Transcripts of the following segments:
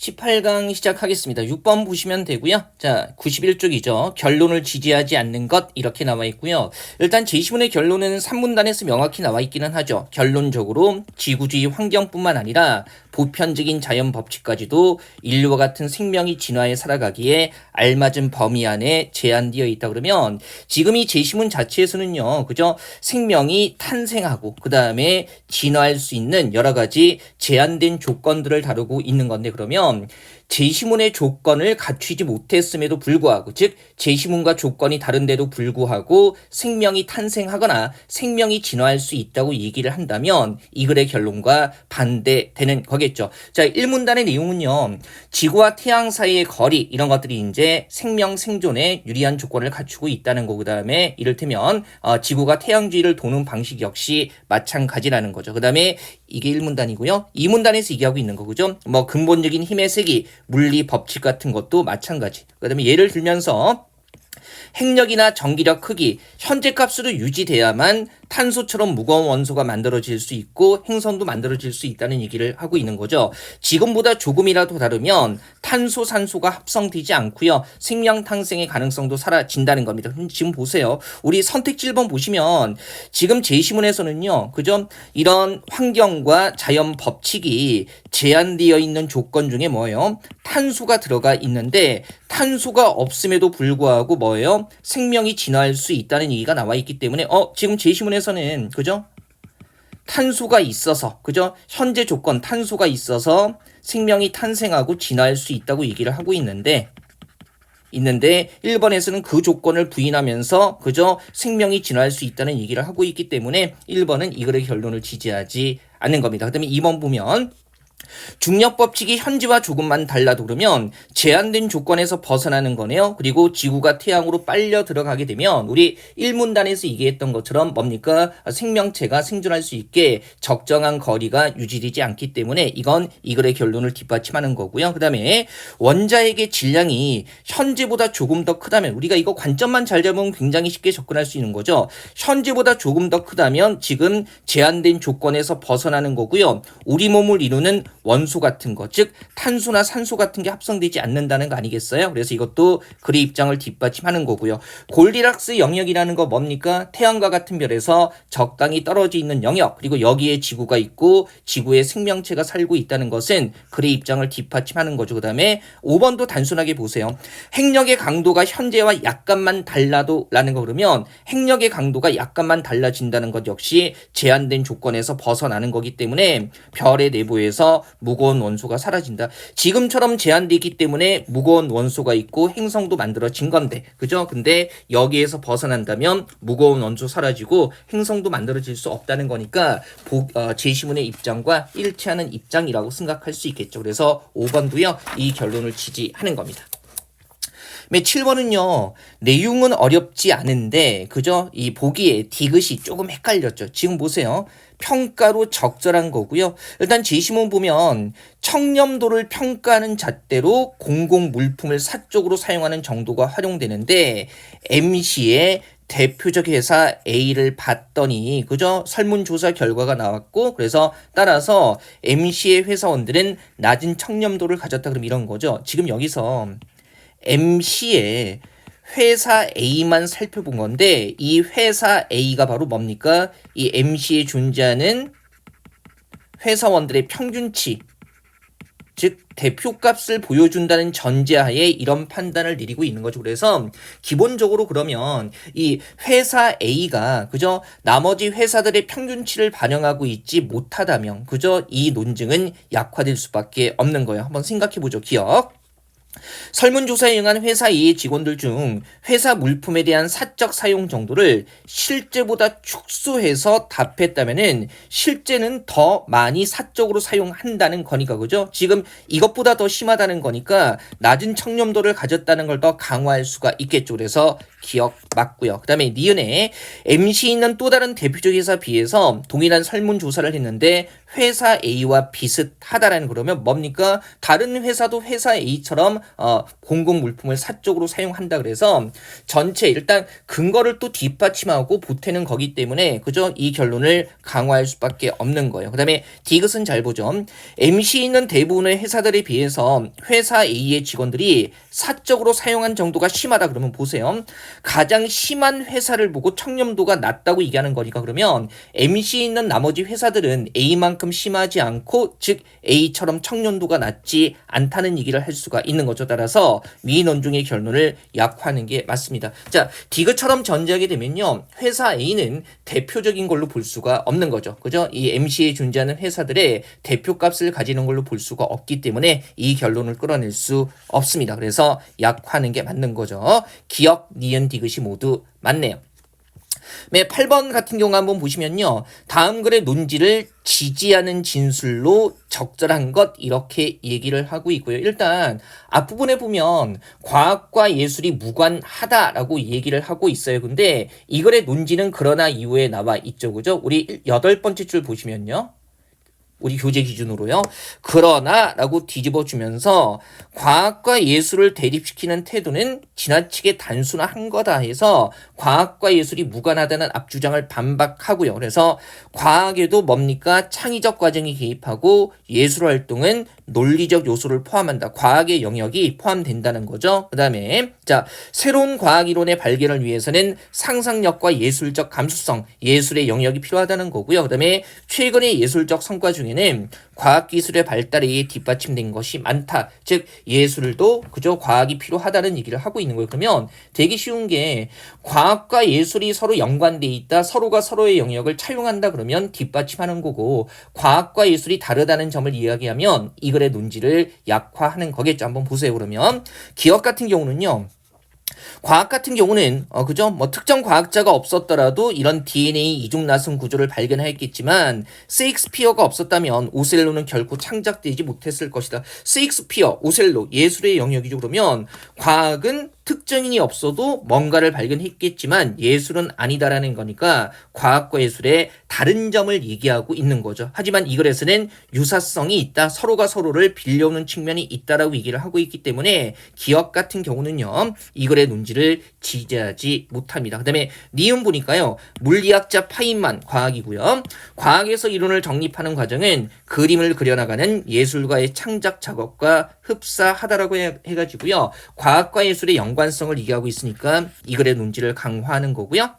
18강 시작하겠습니다. 6번 보시면 되고요. 자, 91쪽이죠. 결론을 지지하지 않는 것 이렇게 나와 있고요. 일단 제시문의 결론은 3문단에서 명확히 나와 있기는 하죠. 결론적으로 지구주의 환경뿐만 아니라 보편적인 자연 법칙까지도 인류와 같은 생명이 진화해 살아가기에 알맞은 범위 안에 제한되어 있다 그러면 지금 이 제시문 자체에서는요. 그죠? 생명이 탄생하고 그다음에 진화할 수 있는 여러 가지 제한된 조건들을 다루고 있는 건데 그러면 제시문의 조건을 갖추지 못했음에도 불구하고 즉 제시문과 조건이 다른데도 불구하고 생명이 탄생하거나 생명이 진화할 수 있다고 얘기를 한다면 이 글의 결론과 반대되는 거겠죠. 자, 1문단의 내용은요. 지구와 태양 사이의 거리 이런 것들이 이제 생명 생존에 유리한 조건을 갖추고 있다는 거. 그다음에 이를테면 지구가 태양 주위를 도는 방식 역시 마찬가지라는 거죠. 그다음에 이게 1문단이고요. 2문단에서 얘기하고 있는 거 그죠? 뭐 근본적인 힘의 세기 물리 법칙 같은 것도 마찬가지. 그다음에 예를 들면서 핵력이나 전기력 크기 현재 값으로 유지돼야만 탄소처럼 무거운 원소가 만들어질 수 있고 행성도 만들어질 수 있다는 얘기를 하고 있는 거죠. 지금보다 조금이라도 다르면 탄소, 산소가 합성되지 않고요. 생명 탄생의 가능성도 사라진다는 겁니다. 지금 보세요. 우리 선택지 1번 보시면 지금 제시문에서는요. 그죠? 이런 환경과 자연 법칙이 제한되어 있는 조건 중에 뭐예요? 탄소가 들어가 있는데 탄소가 없음에도 불구하고 뭐예요? 생명이 진화할 수 있다는 얘기가 나와 있기 때문에 지금 제시문에서는 그죠? 탄소가 있어서 그죠? 현재 조건 탄소가 있어서 생명이 탄생하고 진화할 수 있다고 얘기를 하고 있는데 1번에서는 그 조건을 부인하면서 그저 생명이 진화할 수 있다는 얘기를 하고 있기 때문에 1번은 이 글의 결론을 지지하지 않는 겁니다. 그다음에 2번 보면 중력 법칙이 현재와 조금만 달라도 그러면 제한된 조건에서 벗어나는 거네요. 그리고 지구가 태양으로 빨려 들어가게 되면 우리 1문단에서 얘기했던 것처럼 뭡니까? 생명체가 생존할 수 있게 적정한 거리가 유지되지 않기 때문에 이건 이 글의 결론을 뒷받침하는 거고요. 그 다음에 원자핵의 질량이 현재보다 조금 더 크다면 우리가 이거 관점만 잘 잡으면 굉장히 쉽게 접근할 수 있는 거죠. 현재보다 조금 더 크다면 지금 제한된 조건에서 벗어나는 거고요. 우리 몸을 이루는 원소 같은 거, 즉 탄소나 산소 같은 게 합성되지 않는다는 거 아니겠어요? 그래서 이것도 글의 입장을 뒷받침하는 거고요. 골디락스 영역이라는 거 뭡니까? 태양과 같은 별에서 적당히 떨어져 있는 영역, 그리고 여기에 지구가 있고 지구에 생명체가 살고 있다는 것은 글의 입장을 뒷받침하는 거죠. 그 다음에 5번도 단순하게 보세요. 핵력의 강도가 현재와 약간만 달라도 라는 거 그러면 핵력의 강도가 약간만 달라진다는 것 역시 제한된 조건에서 벗어나는 거기 때문에 별의 내부에서 무거운 원소가 사라진다. 지금처럼 제한되기 때문에 무거운 원소가 있고 행성도 만들어진 건데 그죠? 근데 여기에서 벗어난다면 무거운 원소 사라지고 행성도 만들어질 수 없다는 거니까 제시문의 입장과 일치하는 입장이라고 생각할 수 있겠죠. 그래서 5번도요. 이 결론을 지지하는 겁니다. 7번은요. 내용은 어렵지 않은데 그죠? 이 보기에 디귿이 조금 헷갈렸죠. 지금 보세요. 평가로 적절한 거고요. 일단 제시문 보면 청렴도를 평가하는 잣대로 공공 물품을 사적으로 사용하는 정도가 활용되는데 MC의 대표적 회사 A를 봤더니 그죠? 설문조사 결과가 나왔고 그래서 따라서 MC의 회사원들은 낮은 청렴도를 가졌다 그럼 이런 거죠. 지금 여기서 MC의 회사 A만 살펴본 건데 이 회사 A가 바로 뭡니까? 이 MC에 존재하는 회사원들의 평균치 즉 대표값을 보여준다는 전제하에 이런 판단을 내리고 있는 거죠. 그래서 기본적으로 그러면 이 회사 A가 그죠? 나머지 회사들의 평균치를 반영하고 있지 못하다면 그죠? 이 논증은 약화될 수밖에 없는 거예요. 한번 생각해 보죠. 기억. 설문조사에 응한 회사 A의 직원들 중 회사 물품에 대한 사적 사용 정도를 실제보다 축소해서 답했다면은 실제는 더 많이 사적으로 사용한다는 거니까 그죠? 지금 이것보다 더 심하다는 거니까 낮은 청렴도를 가졌다는 걸 더 강화할 수가 있겠죠. 그래서 기억 맞고요. 그 다음에 니은에 MC에 있는 또 다른 대표적 회사에 비해서 동일한 설문조사를 했는데 회사 A와 비슷하다라는 그러면 뭡니까? 다른 회사도 회사 A처럼 공공 물품을 사적으로 사용한다 그래서 전체 일단 근거를 또 뒷받침하고 보태는 거기 때문에 그죠? 이 결론을 강화할 수밖에 없는 거예요. 그다음에 디귿은 잘 보죠. MC에 있는 대부분의 회사들에 비해서 회사 A의 직원들이 사적으로 사용한 정도가 심하다 그러면 보세요. 가장 심한 회사를 보고 청렴도가 낮다고 얘기하는 거니까 그러면 MC에 있는 나머지 회사들은 A만큼 심하지 않고 즉 A처럼 청렴도가 낮지 않다는 얘기를 할 수가 있는 거죠. 따라서 위 논중의 결론을 약화하는 게 맞습니다. 자, 디귿처럼 전제하게 되면요. 회사 A는 대표적인 걸로 볼 수가 없는 거죠. 그죠? 이 MC에 존재하는 회사들의 대표값을 가지는 걸로 볼 수가 없기 때문에 이 결론을 끌어낼 수 없습니다. 그래서 약화하는 게 맞는 거죠. 기역, 니은, 디귿이 모두 맞네요. 네, 8번 같은 경우 한번 보시면요. 다음 글의 논지를 지지하는 진술로 적절한 것 이렇게 얘기를 하고 있고요. 일단 앞부분에 보면 과학과 예술이 무관하다라고 얘기를 하고 있어요. 근데 이 글의 논지는 그러나 이후에 나와 있죠. 그죠? 우리 8번째 줄 보시면요. 우리 교재 기준으로요. 그러나 라고 뒤집어주면서 과학과 예술을 대립시키는 태도는 지나치게 단순한 거다 해서 과학과 예술이 무관하다는 앞주장을 반박하고요. 그래서 과학에도 뭡니까? 창의적 과정이 개입하고 예술활동은 논리적 요소를 포함한다. 과학의 영역이 포함된다는 거죠. 그 다음에 자 새로운 과학이론의 발견을 위해서는 상상력과 예술적 감수성, 예술의 영역이 필요하다는 거고요. 그 다음에 최근의 예술적 성과 중에는 과학기술의 발달에 뒷받침된 것이 많다. 즉 예술도 그저 과학이 필요하다는 얘기를 하고 있는 거예요. 그러면 되게 쉬운 게 과학과 예술이 서로 연관돼 있다. 서로가 서로의 영역을 차용한다 그러면 뒷받침하는 거고 과학과 예술이 다르다는 점을 이야기하면 이 글의 논지를 약화하는 거겠죠. 한번 보세요. 그러면 기억 같은 경우는요. 과학 같은 경우는 그죠? 뭐 특정 과학자가 없었더라도 이런 DNA 이중 나선 구조를 발견했겠지만 세익스피어가 없었다면 오셀로는 결코 창작되지 못했을 것이다. 세익스피어, 오셀로 예술의 영역이죠. 그러면 과학은 특정인이 없어도 뭔가를 발견했겠지만 예술은 아니다라는 거니까 과학과 예술의 다른 점을 얘기하고 있는 거죠. 하지만 이 글에서는 유사성이 있다. 서로가 서로를 빌려오는 측면이 있다라고 얘기를 하고 있기 때문에 기억 같은 경우는요. 이 글의 논지를 지지하지 못합니다. 그 다음에 니은 보니까요. 물리학자 파인만 과학이고요. 과학에서 이론을 정립하는 과정은 그림을 그려나가는 예술가의 창작 작업과 흡사하다라고 해가지고요. 과학과 예술의 연관성을 얘기하고 있으니까 이 글의 논지를 강화하는 거고요.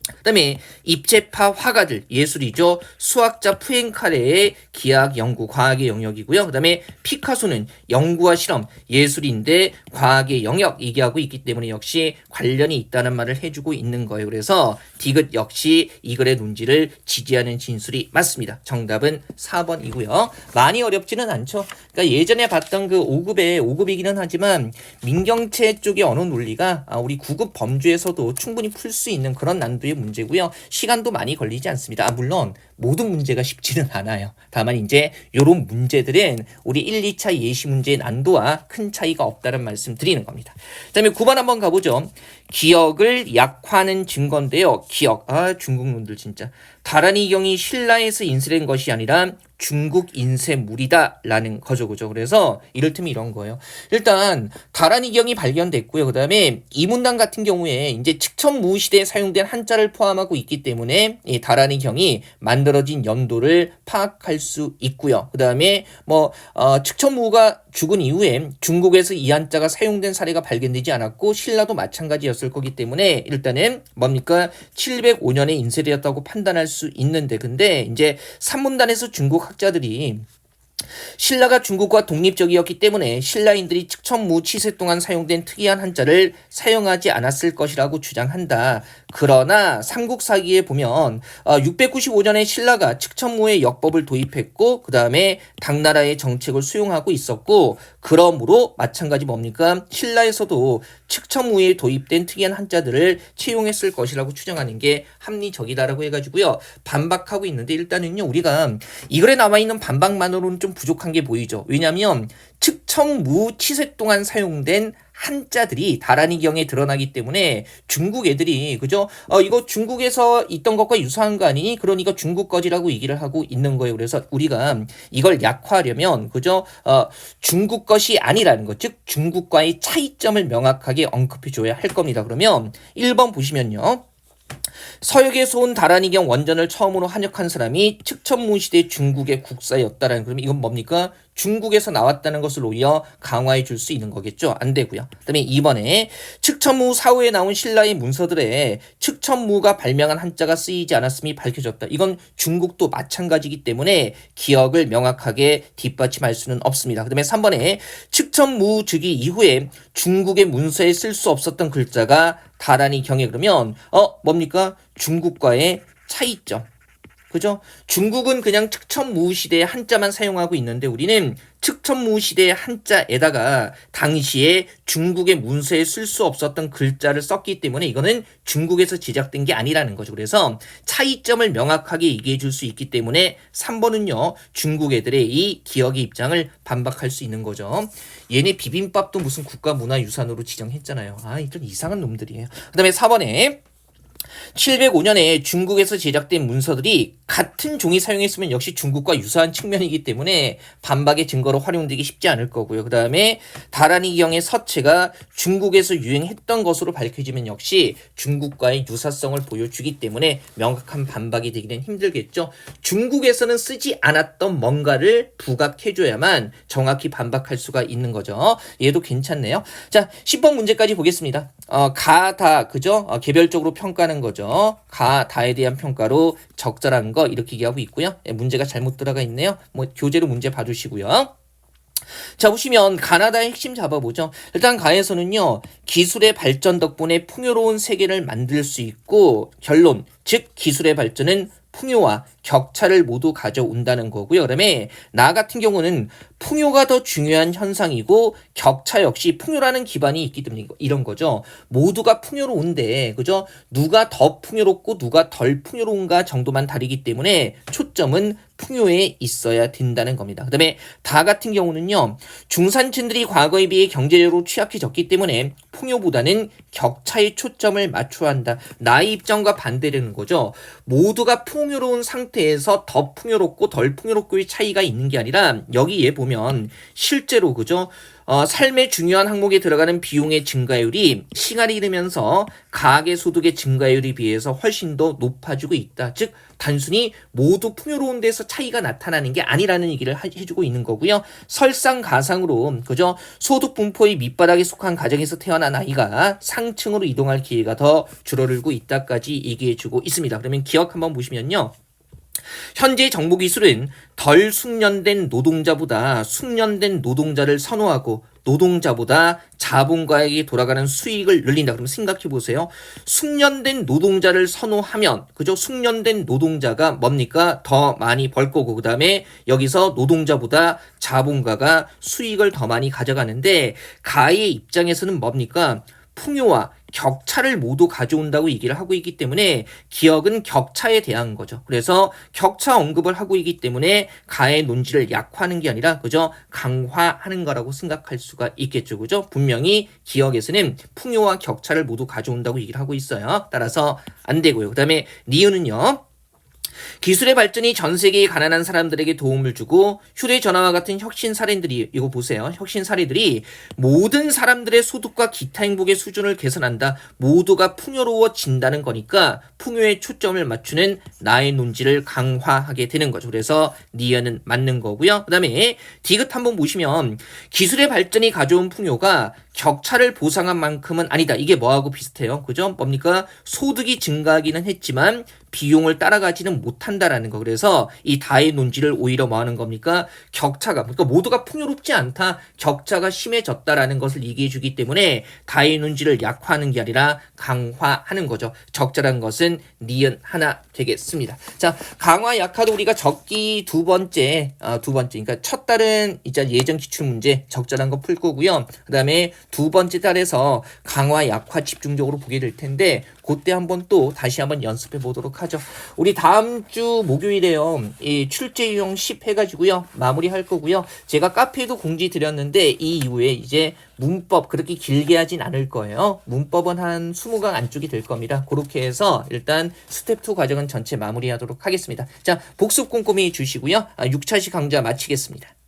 그 다음에 입체파 화가들 예술이죠. 수학자 푸엥카레의 기하학 연구 과학의 영역이고요. 그 다음에 피카소는 연구와 실험 예술인데 과학의 영역 얘기하고 있기 때문에 역시 관련이 있다는 말을 해주고 있는 거예요. 그래서 디귿 역시 이 글의 논지를 지지하는 진술이 맞습니다. 정답은 4번이고요. 많이 어렵지는 않죠. 그러니까 예전에 봤던 그 5급이기는 하지만 민경채 쪽의 언어 논리가 우리 9급 범주에서도 충분히 풀 수 있는 그런 난도의 문제고요. 시간도 많이 걸리지 않습니다. 물론 모든 문제가 쉽지는 않아요. 다만 이제 이런 문제들은 우리 1, 2차 예시 문제의 난도와 큰 차이가 없다는 말씀 드리는 겁니다. 그 다음에 9번 한번 가보죠. 기억을 약화하는 증거인데요. 기억. 중국 놈들 진짜. 다란이경이 신라에서 인쇄된 것이 아니라 중국 인쇄물이다 라는 거죠. 그죠? 그래서 이를테면 이런 거예요. 일단 다란이경이 발견됐고요. 그 다음에 이 문단 같은 경우에 이제 측천무 시대에 사용된 한자를 포함하고 있기 때문에 이 다란이경이 만들어진 연도를 파악할 수 있고요. 그 다음에 측천무가 죽은 이후에 중국에서 이 한자가 사용된 사례가 발견되지 않았고 신라도 마찬가지였을 거기 때문에 일단은 뭡니까 705년에 인쇄되었다고 판단할 수 있는데 근데 이제 산문단에서 중국 학자들이 신라가 중국과 독립적이었기 때문에 신라인들이 측천무 치세 동안 사용된 특이한 한자를 사용하지 않았을 것이라고 주장한다. 그러나 삼국사기에 보면 695년에 신라가 측천무의 역법을 도입했고 그 다음에 당나라의 정책을 수용하고 있었고 그러므로 마찬가지 뭡니까? 신라에서도 측천무에 도입된 특이한 한자들을 채용했을 것이라고 추정하는 게 합리적이다라고 해가지고요. 반박하고 있는데 일단은요. 우리가 이 글에 남아있는 반박만으로는 좀 부족한 게 보이죠. 왜냐하면 측천무 치세 동안 사용된 한자들이 다란이 경에 드러나기 때문에 중국 애들이 그죠? 이거 중국에서 있던 것과 유사한 거 아니니? 그러니까 중국 거지라고 얘기를 하고 있는 거예요. 그래서 우리가 이걸 약화하려면 그죠? 중국 것이 아니라는 것, 즉 중국과의 차이점을 명확하게 언급해 줘야 할 겁니다. 그러면 1번 보시면요. 서역에서 온 다란이경 원전을 처음으로 한역한 사람이 측천무 시대 중국의 국사였다라는, 그러면 이건 뭡니까? 중국에서 나왔다는 것을 오히려 강화해 줄 수 있는 거겠죠. 안 되고요. 그다음에 2번에 측천무 사후에 나온 신라의 문서들에 측천무가 발명한 한자가 쓰이지 않았음이 밝혀졌다. 이건 중국도 마찬가지이기 때문에 기억을 명확하게 뒷받침할 수는 없습니다. 그다음에 3번에 측천무 즉위 이후에 중국의 문서에 쓸 수 없었던 글자가 다란이 경에, 그러면 뭡니까? 중국과의 차이점. 그죠? 중국은 그냥 측천무 시대의 한자만 사용하고 있는데 우리는 측천무 시대의 한자에다가 당시에 중국의 문서에 쓸 수 없었던 글자를 썼기 때문에 이거는 중국에서 제작된 게 아니라는 거죠. 그래서 차이점을 명확하게 얘기해 줄 수 있기 때문에 3번은요. 중국 애들의 이 기억의 입장을 반박할 수 있는 거죠. 얘네 비빔밥도 무슨 국가문화유산으로 지정했잖아요. 좀 이상한 놈들이에요. 그 다음에 4번에 705년에 중국에서 제작된 문서들이 같은 종이 사용했으면 역시 중국과 유사한 측면이기 때문에 반박의 증거로 활용되기 쉽지 않을 거고요. 그 다음에 다란이 경의 서체가 중국에서 유행했던 것으로 밝혀지면 역시 중국과의 유사성을 보여주기 때문에 명확한 반박이 되기는 힘들겠죠. 중국에서는 쓰지 않았던 뭔가를 부각해줘야만 정확히 반박할 수가 있는 거죠. 얘도 괜찮네요. 자, 10번 문제까지 보겠습니다. 가다, 그죠? 개별적으로 평가하는 거죠. 가다에 대한 평가로 적절한 거 이렇게 얘기하고 있고요. 문제가 잘못 들어가 있네요. 교재로 문제 봐주시고요. 자, 보시면 가나다의 핵심 잡아보죠. 일단 가에서는요. 기술의 발전 덕분에 풍요로운 세계를 만들 수 있고, 결론, 즉 기술의 발전은 풍요와 격차를 모두 가져온다는 거고요. 그다음에 나 같은 경우는 풍요가 더 중요한 현상이고 격차 역시 풍요라는 기반이 있기 때문에 이런 거죠. 모두가 풍요로운데 그죠? 누가 더 풍요롭고 누가 덜 풍요로운가 정도만 다르기 때문에 초점은 풍요에 있어야 된다는 겁니다. 그다음에 다 같은 경우는요. 중산층들이 과거에 비해 경제적으로 취약해졌기 때문에 풍요보다는 격차에 초점을 맞춰야 한다. 나의 입장과 반대되는 거죠. 모두가 풍요로운 상태에서 더 풍요롭고 덜 풍요롭고의 차이가 있는 게 아니라 여기에 보면 실제로 그죠? 삶의 중요한 항목에 들어가는 비용의 증가율이 시간이 흐르면서 가계 소득의 증가율에 비해서 훨씬 더 높아지고 있다. 즉 단순히 모두 풍요로운 데서 차이가 나타나는 게 아니라는 얘기를 해주고 있는 거고요. 설상가상으로 그죠? 소득 분포의 밑바닥에 속한 가정에서 태어난 아이가 상층으로 이동할 기회가 더 줄어들고 있다까지 얘기해주고 있습니다. 그러면 기억 한번 보시면요. 현재 정보기술은 덜 숙련된 노동자보다 숙련된 노동자를 선호하고 노동자보다 자본가에게 돌아가는 수익을 늘린다. 그럼 생각해 보세요. 숙련된 노동자를 선호하면 그죠? 숙련된 노동자가 뭡니까? 더 많이 벌 거고 그다음에 여기서 노동자보다 자본가가 수익을 더 많이 가져가는데 가의 입장에서는 뭡니까? 풍요와 격차를 모두 가져온다고 얘기를 하고 있기 때문에 기억은 격차에 대한 거죠. 그래서 격차 언급을 하고 있기 때문에 가의 논지를 약화하는 게 아니라 그죠? 강화하는 거라고 생각할 수가 있겠죠. 그죠? 분명히 기억에서는 풍요와 격차를 모두 가져온다고 얘기를 하고 있어요. 따라서 안 되고요. 그다음에 니은은요. 기술의 발전이 전 세계의 가난한 사람들에게 도움을 주고 휴대전화와 같은 혁신 사례들이 이거 보세요. 혁신 사례들이 모든 사람들의 소득과 기타 행복의 수준을 개선한다. 모두가 풍요로워진다는 거니까 풍요에 초점을 맞추는 나의 논지를 강화하게 되는 거죠. 그래서 니은은 맞는 거고요. 그 다음에 디귿 한번 보시면 기술의 발전이 가져온 풍요가 격차를 보상한 만큼은 아니다. 이게 뭐하고 비슷해요? 그죠? 뭡니까? 소득이 증가하기는 했지만 비용을 따라가지는 못한다라는 거. 그래서 이 다의 논지를 오히려 뭐 하는 겁니까? 격차가, 그러니까 모두가 풍요롭지 않다. 격차가 심해졌다라는 것을 얘기해 주기 때문에 다의 논지를 약화하는 게 아니라 강화하는 거죠. 적절한 것은 니은 하나 되겠습니다. 자, 강화 약화도 우리가 적기 두 번째, 그러니까 첫 달은 이제 예전 기출 문제 적절한 거 풀 거고요. 그 다음에 두 번째 달에서 강화 약화 집중적으로 보게 될 텐데 그때 한번 또 다시 한번 연습해 보도록 하죠. 우리 다음 주 목요일에요. 이 출제 유형 10 해가지고요. 마무리할 거고요. 제가 카페에도 공지 드렸는데 이 이후에 이제 문법 그렇게 길게 하진 않을 거예요. 문법은 한 20강 안쪽이 될 겁니다. 그렇게 해서 일단 스텝 2 과정은 전체 마무리하도록 하겠습니다. 자, 복습 꼼꼼히 주시고요. 6차시 강좌 마치겠습니다.